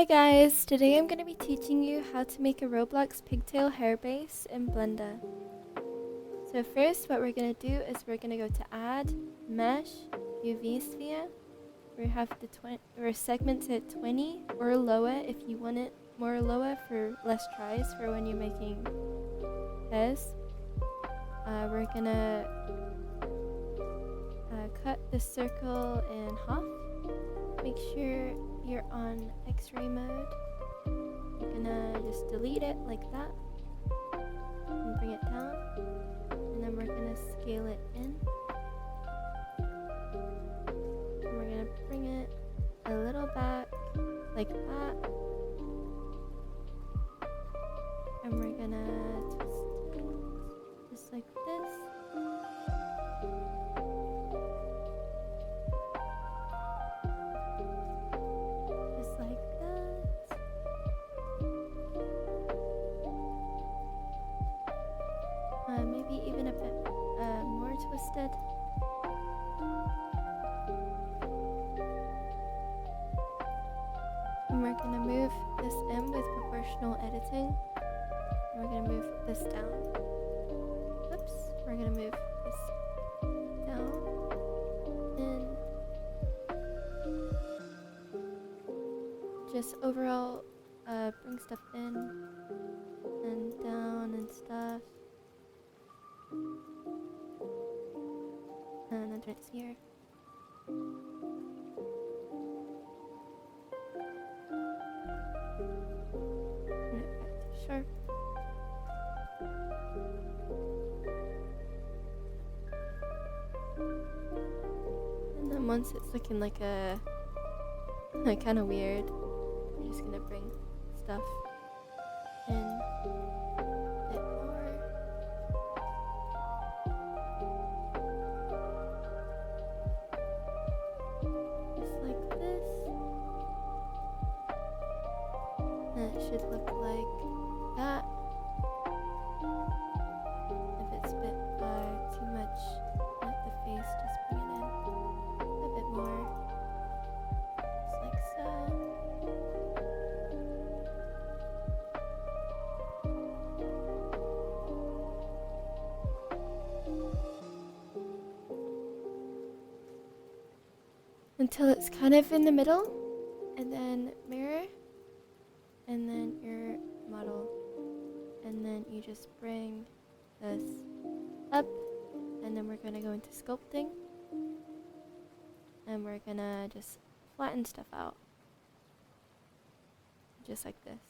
Hi guys, today I'm going to be teaching you how to make a Roblox pigtail hair base in Blender. So first what we're going to do is we're going to go to add, mesh, UV sphere. We have the we're segmented 20 or lower if you want it more lower for less tries for when you're making hairs. We're going to cut the circle in half. Make sure you're on X-ray mode. You're gonna just delete it like that and bring it down, and then we're gonna scale it in, and we're gonna bring it a little back like that, and we're gonna twist it just like this. Maybe even a bit more twisted. And we're going to move this in with proportional editing. And we're going to move this down. Oops, we're going to move this down. And just overall bring stuff in and down and stuff. And then it's here. And it back to sharp. And then once it's looking like a kind of weird, we're just gonna bring stuff in a bit more. Should look like that. If it's a bit too much at the face, just bring it in a bit more, just like so. Until it's kind of in the middle, and then mirror. And then your model, and then you just bring this up, and then we're going to go into sculpting, and we're going to just flatten stuff out, just like this.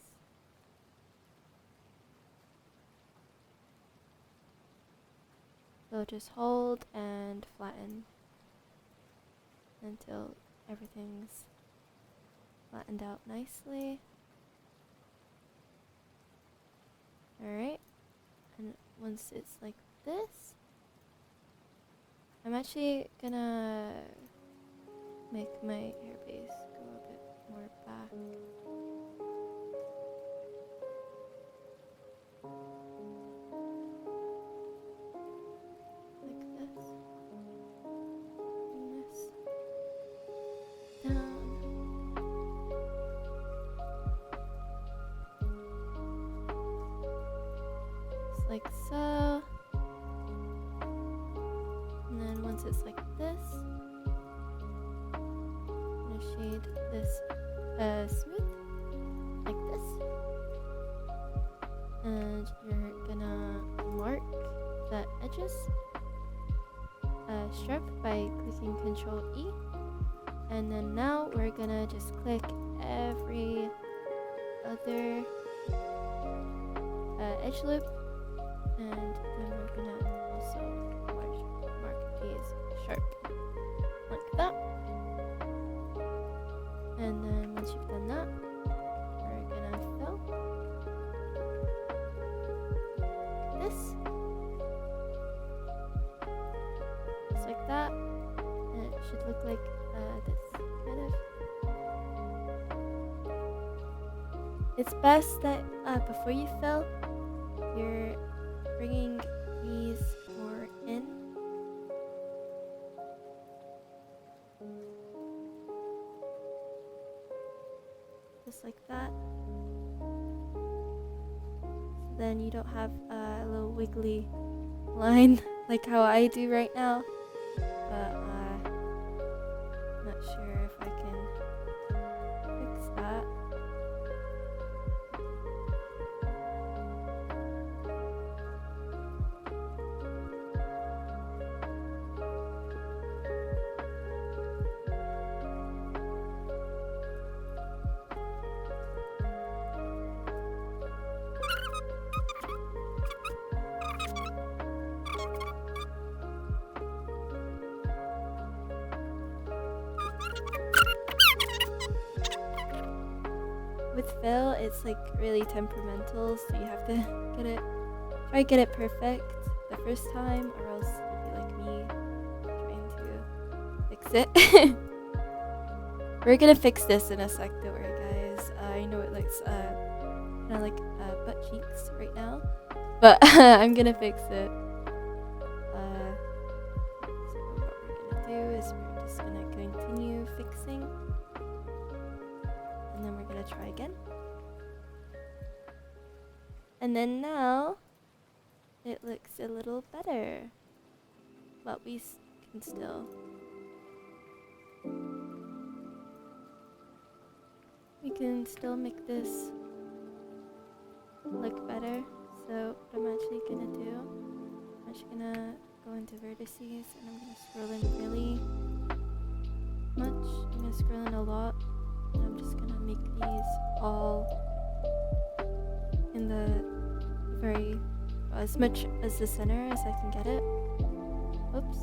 So just hold and flatten until everything's flattened out nicely. Alright, and once it's like this, I'm actually gonna make my hair base go a bit more back. Like this. Bring this down. Like so, and then once it's like this, I'm gonna shade this smooth, like this, and you're gonna mark the edges sharp by clicking Ctrl E, and then now we're gonna just click every other edge loop. And then we're gonna also mark these sharp, like that. And then once you've done that, we're gonna fill this, just like that. And it should look like this, kind of. It's best that before you fill, you're bringing these more in. Just like like that. So then you don't have a little wiggly line like how I do right now. But I'm not sure if I can fix that. With fill, it's like really temperamental, so you have to try to get it perfect the first time, or else you'll be like me, trying to fix it. We're gonna fix this in a sec, don't worry guys. I know it looks kind of like butt cheeks right now, but I'm gonna fix it. So what we're gonna do is we're just gonna continue fixing. And then we're gonna try again. And then now it looks a little better, but we can still make this look better. So what I'm actually gonna do, I'm actually gonna go into vertices and I'm gonna scroll in really much. I'm gonna scroll in a lot. And I'm just gonna make these all in the very, as much as the center as I can get it. Oops.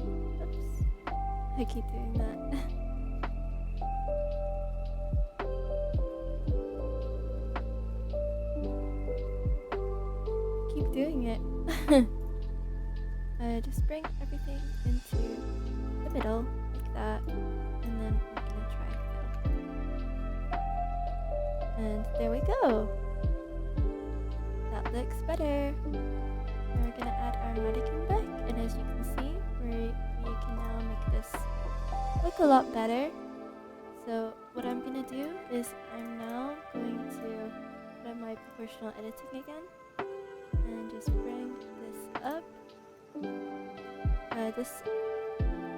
Oops. I keep doing that. Keep doing it. Just bring everything into the middle like that, and then we're gonna try fill. And there we go. That looks better. Now we're gonna add our mannequin back, and as you can see, we can now make this look a lot better. So what I'm gonna do is I'm now going to put on my proportional editing again, and just bring this up. This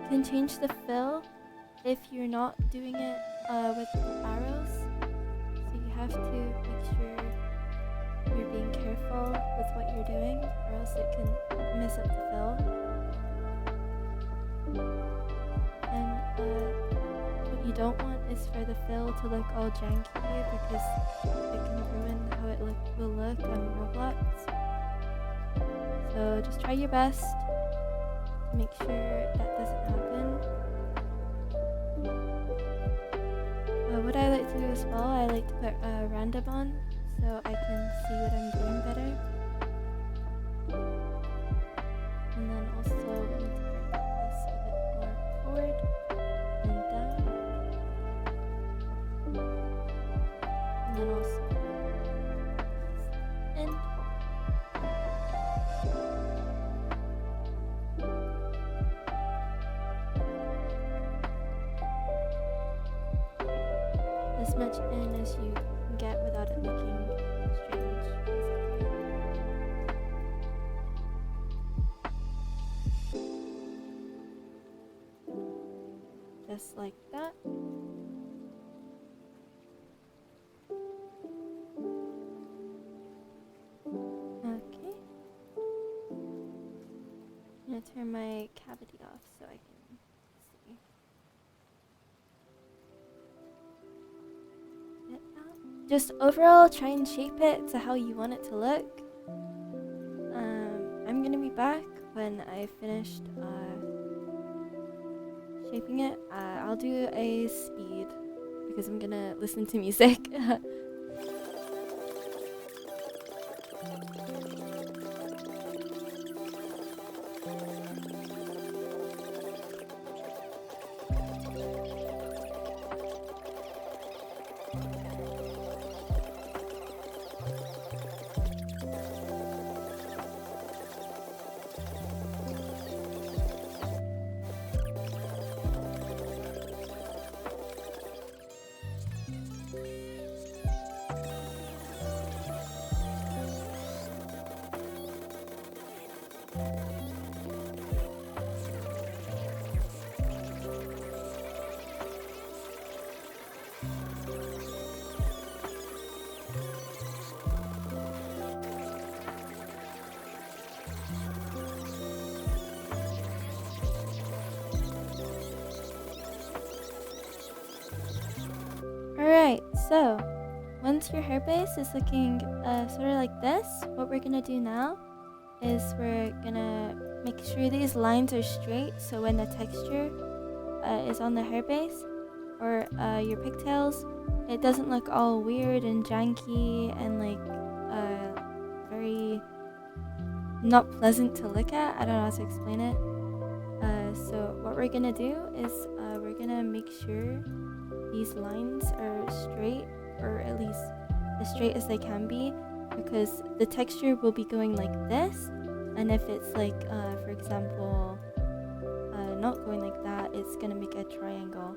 can change the fill if you're not doing it with arrows, so you have to make sure you're being careful with what you're doing, or else it can mess up the fill. And what you don't want is for the fill to look all janky, because it can ruin how it will look on Roblox. So just try your best to make sure that doesn't happen. What I like to do as well, I like to put random on so I can see what I'm doing better. And then also we need to bring this a bit more forward and down. And then also in. As much in as you can get without it looking strange, basically. Just like that. Okay. I'm gonna turn my cavity off so I can see. Just overall try and shape it to how you want it to look. I'm gonna be back when I finished shaping it. I'll do a speed because I'm gonna listen to music. Alright, so once your hair base is looking sort of like this, what we're gonna do now is we're gonna make sure these lines are straight, so when the texture is on the hair base or your pigtails, it doesn't look all weird and janky and like very not pleasant to look at. I don't know how to explain it. So what we're gonna do is we're gonna make sure these lines are straight, or at least as straight as they can be, because the texture will be going like this, and if it's like for example not going like that, it's gonna make a triangle,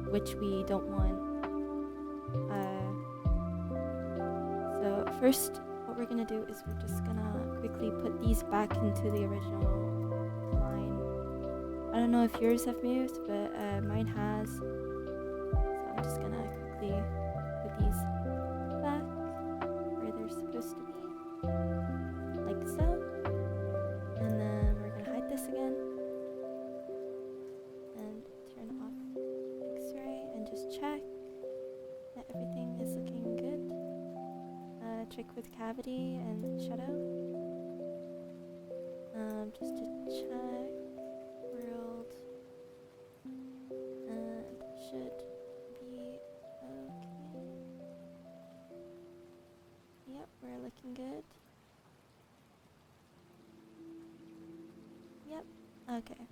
which we don't want. So first what we're gonna do is we're just gonna quickly put these back into the original line. I don't know if yours have moved, but mine has. So I'm just gonna quickly put these back where they're supposed to be, like so. And then we're gonna hide this again and turn off X-ray and just check that everything is looking good. Check with cavity and shadow, just to check world, and should be okay. Yep, we're looking good. Yep, okay.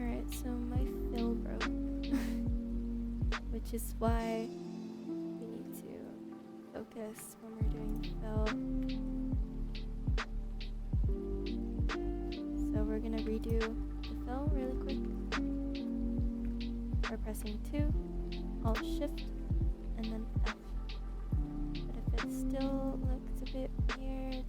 Alright, so my fill broke, which is why we need to focus when we're doing fill. So we're gonna redo the fill really quick. We're pressing 2, Alt Shift, and then F. But if it still looks a bit weird,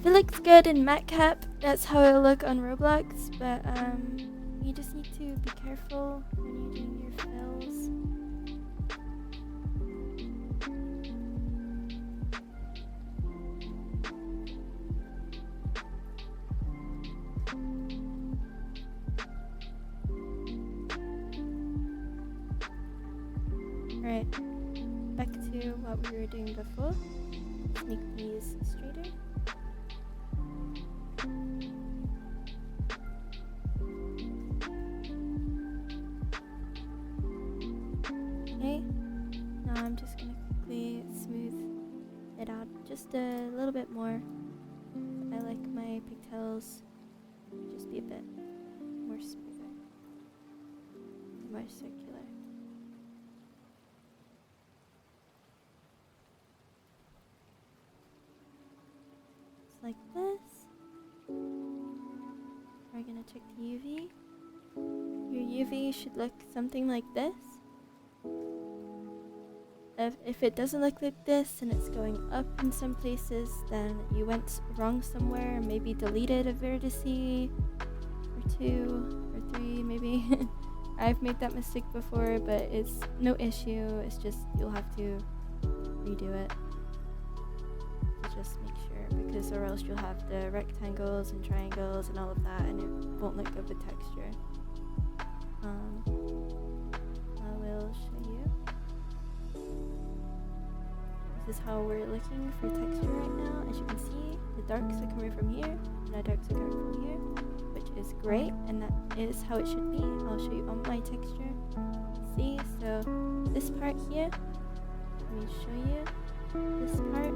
if it looks good in matcap, that's how it'll look on Roblox, but you just need to be careful when you're doing your fills. Alright, back to what we were doing before. Let's make these straighter. Okay, now I'm just gonna quickly smooth it out just a little bit more. I like my pigtails to just be a bit more smoother, more circular. Just like this. We're gonna check the UV. Your UV should look something like this. If it doesn't look like this and it's going up in some places, then you went wrong somewhere, maybe deleted a vertice or 2 or 3 maybe. I've made that mistake before, but it's no issue. It's just you'll have to redo it. So just make sure because or else you'll have the rectangles and triangles and all of that, and it won't look good with texture. I will show you. This is how we're looking for texture right now. As you can see, the darks are coming from here, and the darks are coming from here, which is great, and that is how it should be. I'll show you on my texture. See, so this part here, let me show you this part.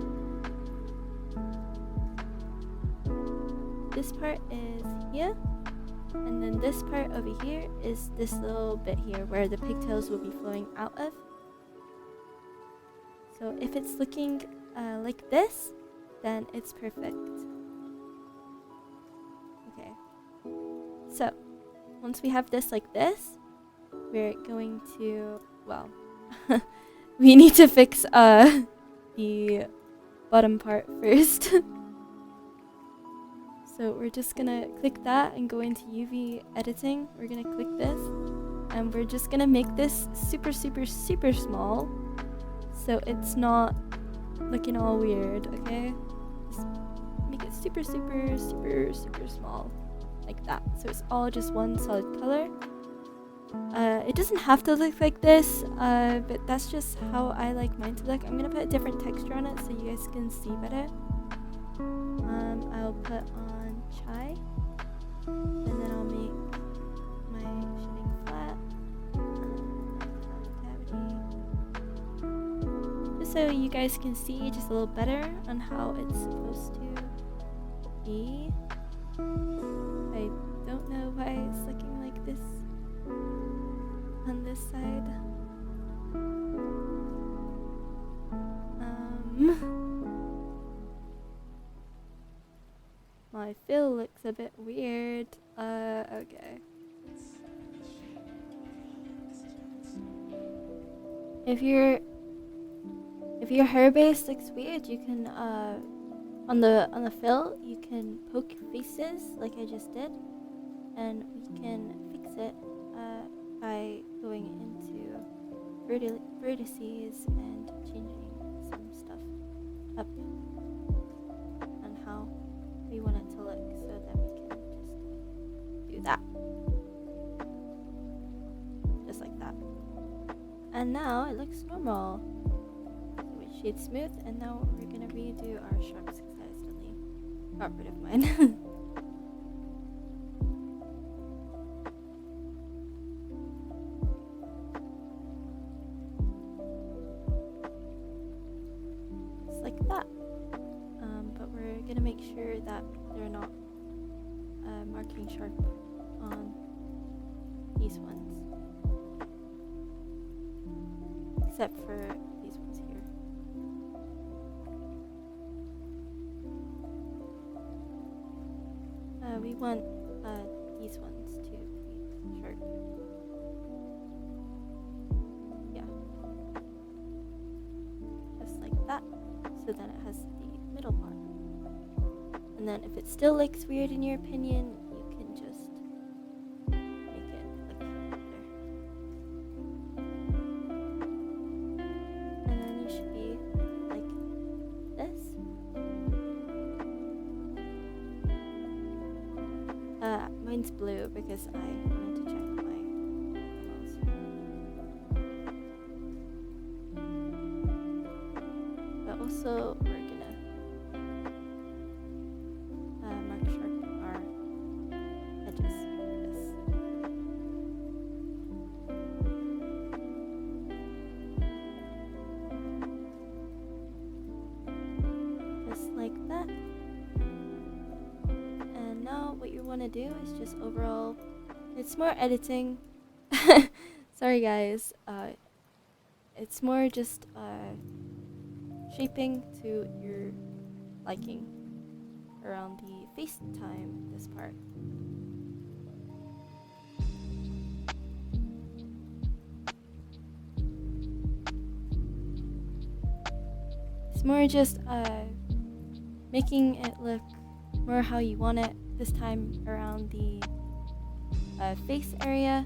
This part is here, and then this part over here is this little bit here where the pigtails will be flowing out of. So if it's looking like this, then it's perfect. Okay, so once we have this like this, we're going to, well, we need to fix the bottom part first. So we're just gonna click that and go into UV editing. We're gonna click this, and we're just gonna make this super small, so it's not looking all weird, okay? Just make it super small, like that. So it's all just one solid color. It doesn't have to look like this, but that's just how I like mine to look. I'm gonna put a different texture on it so you guys can see better. I'll put on chai, and then I'll make my shimming flat, cavity, just so you guys can see just a little better on how it's supposed to be. I don't know why it's looking like this on this side. My fill looks a bit weird. Okay. If your hairbase looks weird, you can on the fill you can poke faces like I just did, and we can fix it by going into vertices and changing some stuff up on how we want it to look, so then we can just do that, just like that. And now it looks normal. So shade smooth, and now we're gonna redo our sharps because I accidentally got rid of mine. Just like that. But we're gonna make sure that they're not marking sharp on these ones, except for these ones here. We want these ones to be sharp. Yeah, just like that. So then it has the middle part. And then if it still looks weird in your opinion, you can just make it look better. And then you should be like this. Mine's blue because I wanted to check my mouse. But also we're gonna mark sharp our edges like this. Just like that. And now what you want to do is just overall, it's more editing. Sorry guys, it's more just shaping to your liking around the face time, this part. It's more just making it look more how you want it this time around the face area.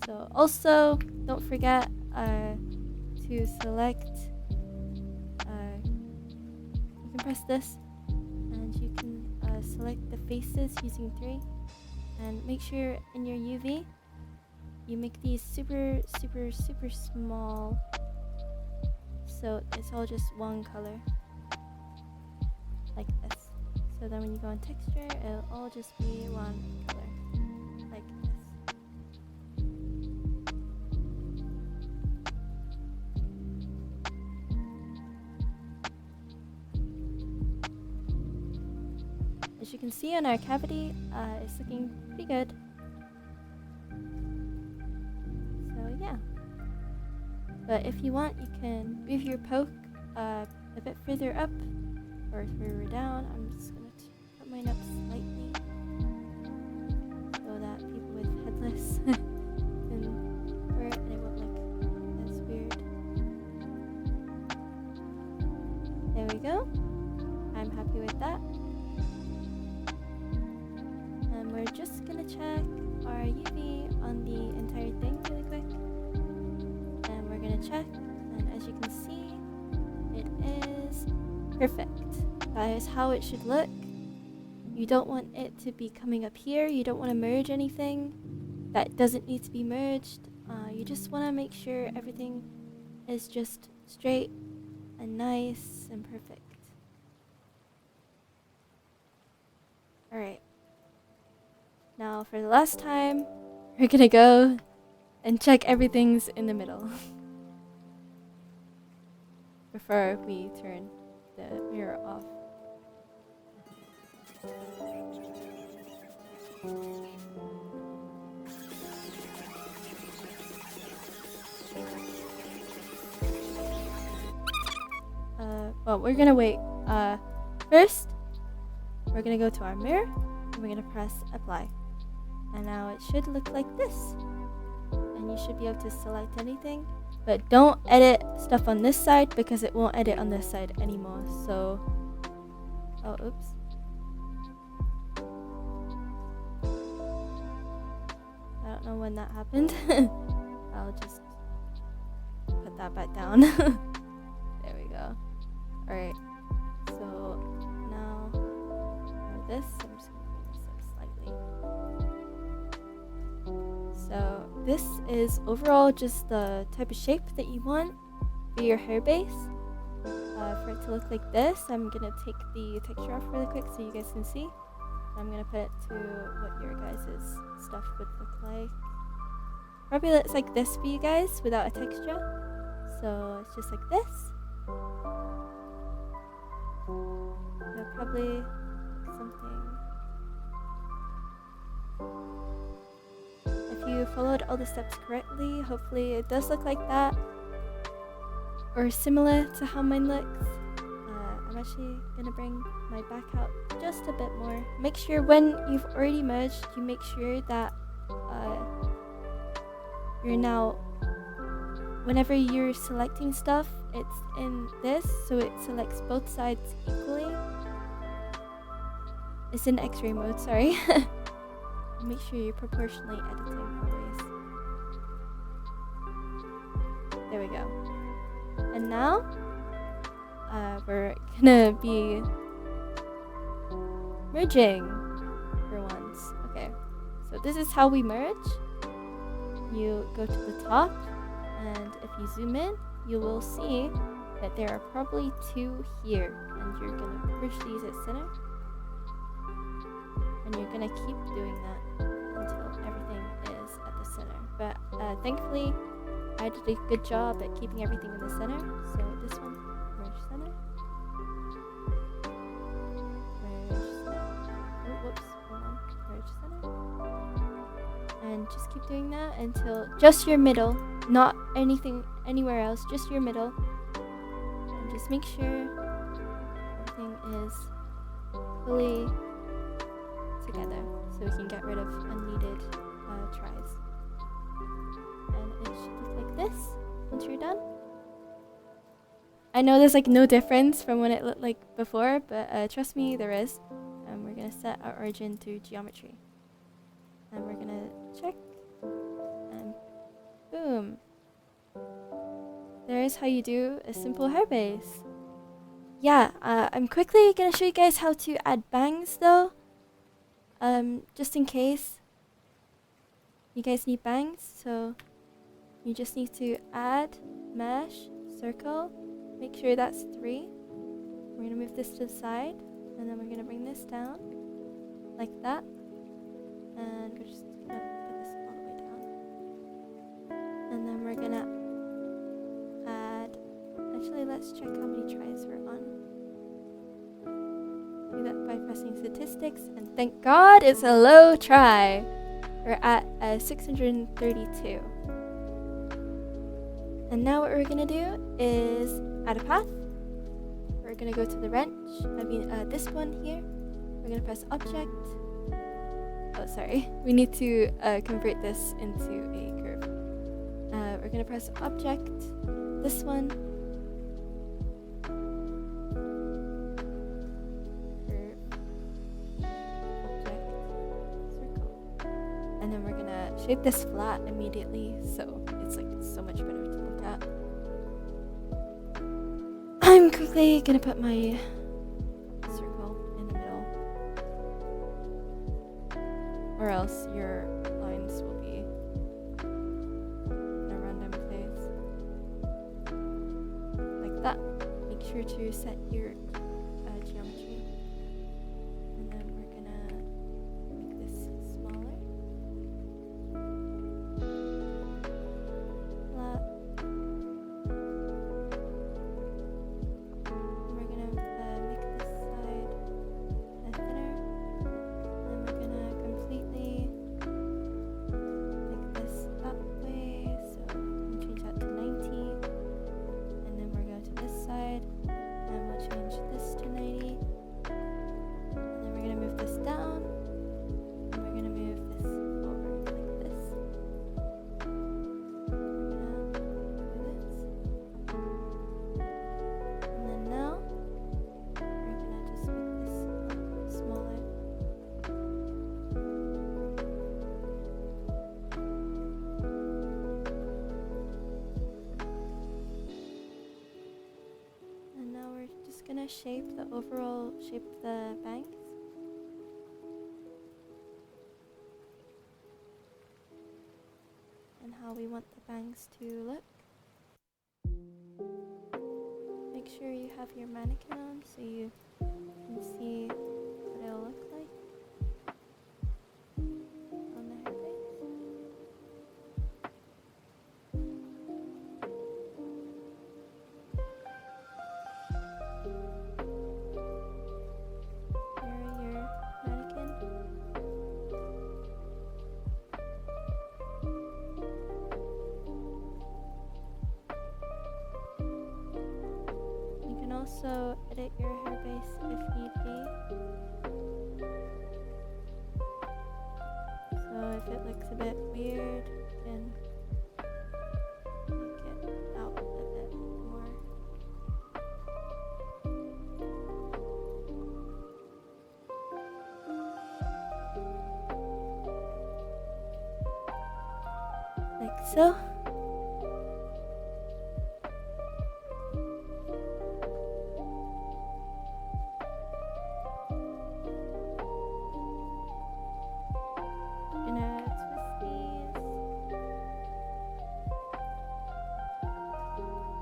So also don't forget to select, you can press this and you can select the faces using 3, and make sure in your UV you make these super small, so it's all just one color like this. So then when you go on texture, it'll all just be one color like this. As you can see on our cavity, it's looking pretty good. So yeah. But if you want, you can move your poke a bit further up or further down. I'm just gonna put mine up slightly so that people with headless can wear it and it won't look as weird. There we go. I'm happy with that. And we're just gonna check our UV on the entire thing really quick. And we're gonna check, and as you can see, it is perfect. That is how it should look. You don't want it to be coming up here. You don't want to merge anything that doesn't need to be merged. You just want to make sure everything is just straight and nice and perfect. Alright. Now for the last time, we're gonna go and check everything's in the middle before we turn the mirror off. Well, we're gonna wait. First, we're gonna go to our mirror and we're gonna press apply. And now it should look like this. And you should be able to select anything. But don't edit stuff on this side because it won't edit on this side anymore. So, oh, oops. I don't know when that happened. I'll just put that back down. There we go. Alright. So, now for this, I'm just going to bring this up slightly. So, this is overall just the type of shape that you want for your hair base. For it to look like this, I'm going to take the texture off really quick so you guys can see. I'm going to put it to what your guys' stuff would look like. Probably looks like this for you guys without a texture. So it's just like this. So probably something. If you followed all the steps correctly, hopefully it does look like that. Or similar to how mine looks. I'm actually gonna bring my back out just a bit more. Make sure when you've already merged, you make sure that you're now, whenever you're selecting stuff, it's in this, so it selects both sides equally. It's in X-ray mode, sorry. Make sure you're proportionally editing always. There we go. And now, we're gonna be merging for once. Okay, so this is how we merge. You go to the top, and if you zoom in, you will see that there are probably 2 here, and you're gonna push these at center, and you're gonna keep doing that until everything is at the center. But thankfully, I did a good job at keeping everything in the center. So this one, merge center. Merge center. Oh, whoops, hold on. Merge center. And just keep doing that until just your middle, not anything anywhere else, just your middle. And just make sure everything is fully together so we can get rid of unneeded tries. And it should look like this once you're done. I know there's like no difference from when it looked like before, but trust me, there is. And we're gonna set our origin through geometry. And we're gonna check, and boom. There is how you do a simple hair base. yeah, I'm quickly gonna show you guys how to add bangs though. Just in case you guys need bangs, so you just need to add mesh, circle, make sure that's 3. We're gonna move this to the side, and then we're gonna bring this down, like that. And we're just gonna put this all the way down. And then we're gonna add, actually let's check how many tries we're on. Do that by pressing statistics, and thank God it's a low try. We're at 632. And now what we're gonna do is add a path. We're gonna go to the wrench, this one here. We're gonna press object. Oh, sorry. We need to convert this into a curve. We're gonna press object, this one. Curve, object, circle. And then we're gonna shape this flat immediately, so it's like so much better to look at. I'm quickly gonna put my circle in the middle, or else your lines will be in a random place. Like that. Make sure to set your geometry. And then we're gonna make this smaller. Flat. We're gonna make this side thinner. Then we're gonna completely make this that way, so we can change that to 90. And then we're going to this side, and we'll change this to 90. And then we're gonna move this down, and we're gonna move this over like this. We're gonna do this. And then now, we're gonna just make this smaller. And now we're just gonna shape the overall shape of the bangs. And how we want the bangs to look. Make sure you have your mannequin on so you can see what it'll look like on the hairbase. Here your mannequin. You can also edit your hairbase if need be. So if it looks a bit weird, you can make it out a bit more. Like so. Gonna twist these.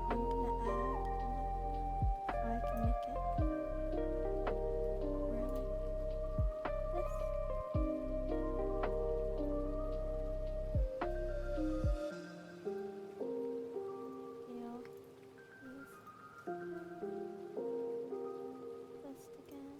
I'm gonna add so I can make it more like this. Scale these. Twist again.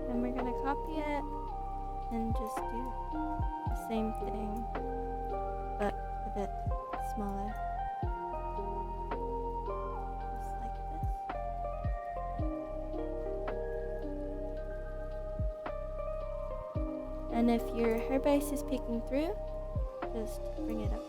Then we're gonna copy it can just do the same thing, but a bit smaller. Just like this. And if your hairbase is peeking through, just bring it up.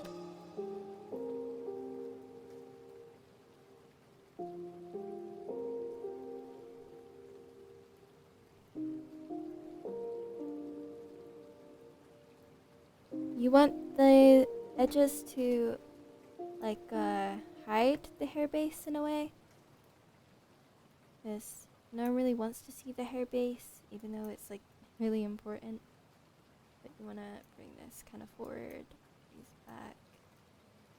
You want the edges to like hide the hairbase in a way, because no one really wants to see the hairbase, even though it's like really important. But you want to bring this kind of forward, these back,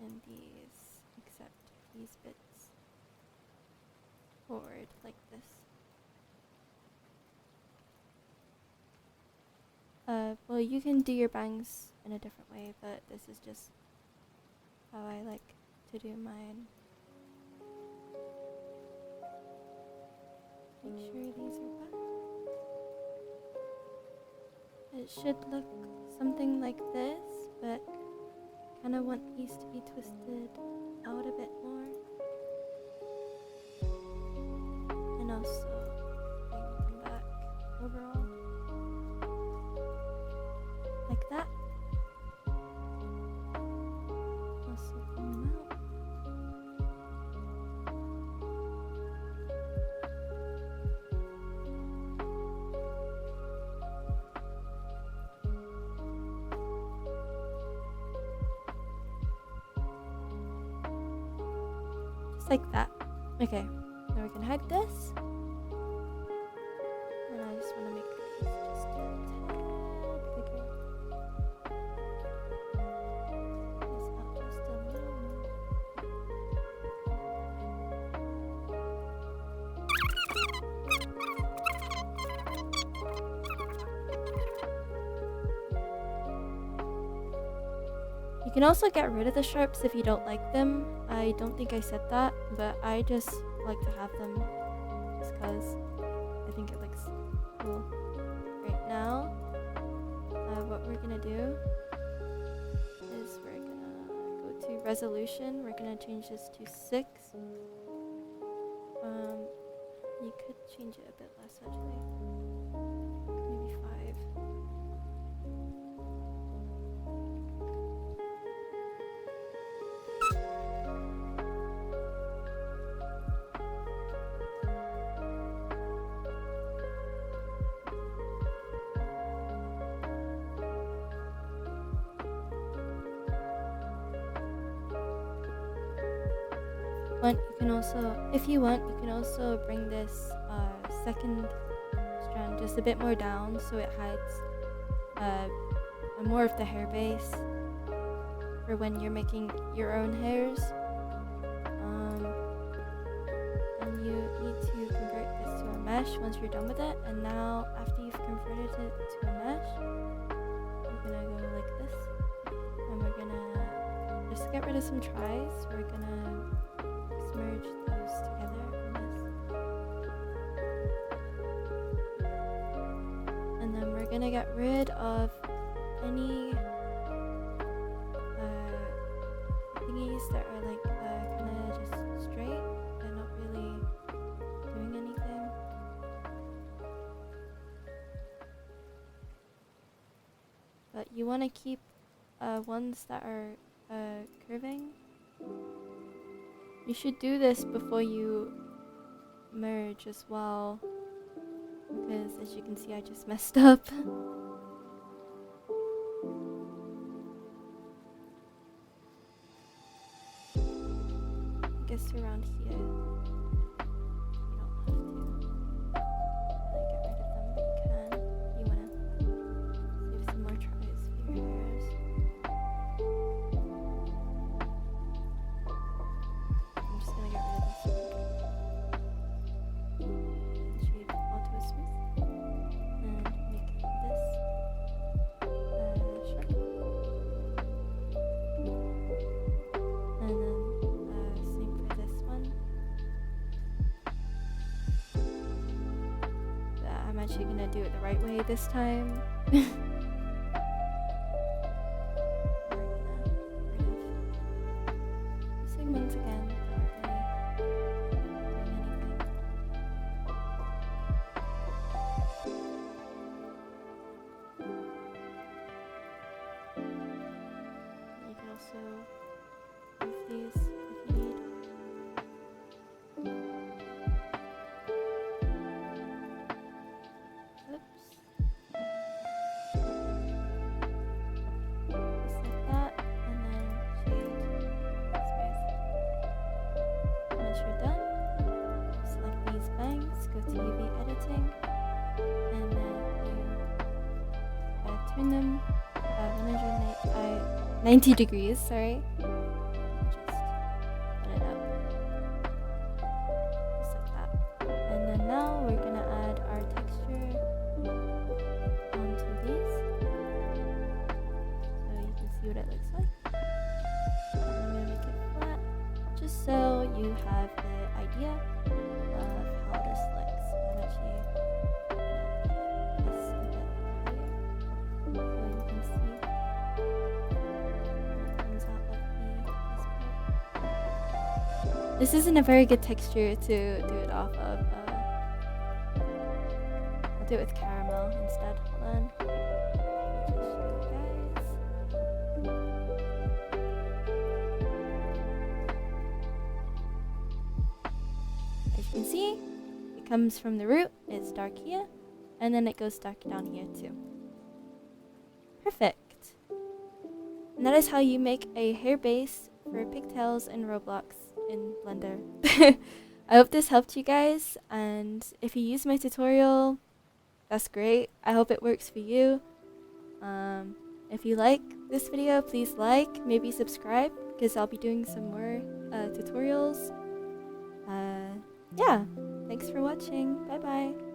and these, except these bits, forward like this. Well, you can do your bangs in a different way, but this is just how I like to do mine. Make sure these are back. It should look something like this, but kind of want these to be twisted out a bit more. And also bring them back overall. Like that. Also bring them out. Just like that. Okay, now we can hide this. And I just want to make these just a tad bigger. These out just a little more. You can also get rid of the sharps if you don't like them. I don't think I said that, but I just like to have them just because I think it looks cool. Right now, what we're gonna do is we're gonna go to resolution. We're gonna change this to 6. You could change it a bit less actually. Maybe 5. If you want, you can also bring this second strand just a bit more down so it hides more of the hair base for when you're making your own hairs. And you need to convert this to a mesh once you're done with it. And now, after you've converted it to a mesh, we're gonna go like this, and we're gonna just get rid of some tries. We're gonna merge those together in this. And then we're gonna get rid of any thingies that are like kind of just straight and not really doing anything. But you want to keep ones that are curving. You should do this before you merge as well, because as you can see I just messed up. I guess around here you don't have to get rid of them, but you can. You want to save some more tries for your hairs. I'm just gonna get rid of this one. Shade auto smooth and make this sharp. And then same for this one. I'm actually gonna do it the right way this time. 90 degrees, sorry. Just put it up. Just like that. And then now we're gonna add our texture onto these. So you can see what it looks like. And I'm gonna make it flat, just so you have the idea of how this looks. I'm actually this a bit higher, so you can see how it comes out like this part. This isn't a very good texture to do it off of. I'll do it with caramel instead. Hold on. Just show you guys. As you can see, it comes from the root, it's dark here, and then it goes dark down here too. Perfect. And that is how you make a hair base for pigtails in Roblox in Blender. I hope this helped you guys, and if you use my tutorial, that's great. I hope it works for you. If you like this video, please like, maybe subscribe, because I'll be doing some more tutorials. Yeah, thanks for watching. Bye bye.